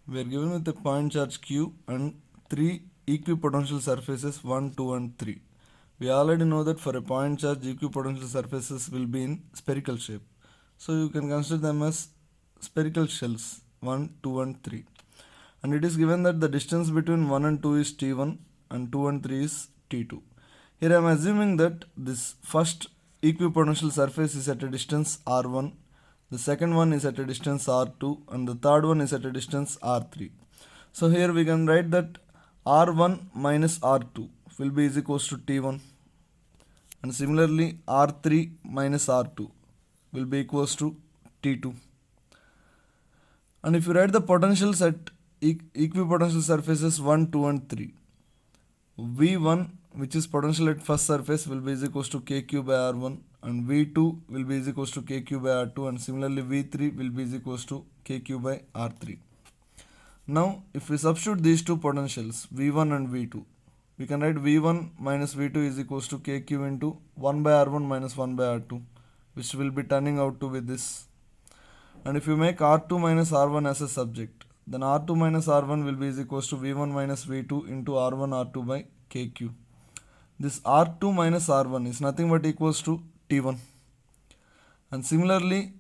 We are given with a point charge Q and three equipotential surfaces 1, 2 and 3. We already know that for a point charge equipotential surfaces will be in spherical shape. So you can consider them as spherical shells 1, 2 and 3. And it is given that the distance between 1 and 2 is T1 and 2 and 3 is T2. Here I am assuming that this first equipotential surface is at a distance R1, the second one is at a distance R2 and the third one is at a distance R3. So here we can write that R1 minus R2 will be is equals to T1, and similarly R3 minus R2 will be equals to T2. And if you write the potentials at equipotential surfaces 1, 2 and 3, V1, which is potential at first surface, will be is equals to KQ by R1, and V2 will be is equals to KQ by R2, and similarly V3 will be is equals to KQ by R3. Now if we substitute these two potentials V1 and V2, we can write V1 minus V2 is equals to KQ into 1 by R1 minus 1 by R2, which will be turning out to be this. And if you make R2 minus R1 as a subject, then R2 minus R1 will be is equals to V1 minus V2 into R1 R2 by KQ. This R2 minus R1 is nothing but equals to T1. And similarly,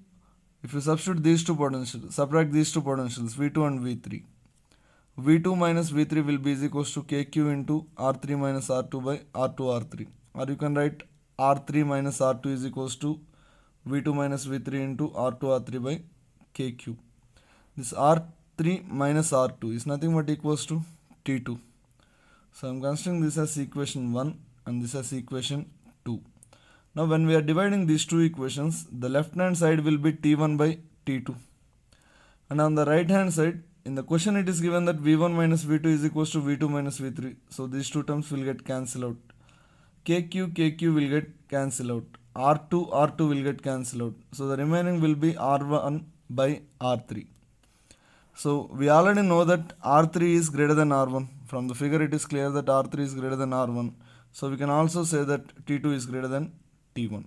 if you substitute these two potentials, subtract these two potentials V2 and V3, V2 minus V3 will be is equals to KQ into R3 minus R2 by R2 R3. Or you can write R3 minus R2 is equals to V2 minus V3 into R2 R3 by KQ. This R3 minus R2 is nothing but equals to T2. So I am considering this as equation 1 and this as equation 2. Now when we are dividing these two equations, the left hand side will be T1 by T2. And on the right hand side, in the question it is given that V1 minus V2 is equals to V2 minus V3. So these two terms will get cancelled out. KQ will get cancelled out. R2 will get cancelled out. So the remaining will be R1 by R3. So we already know that R3 is greater than R1. From the figure it is clear that R3 is greater than R1. So we can also say that T2 is greater than T1.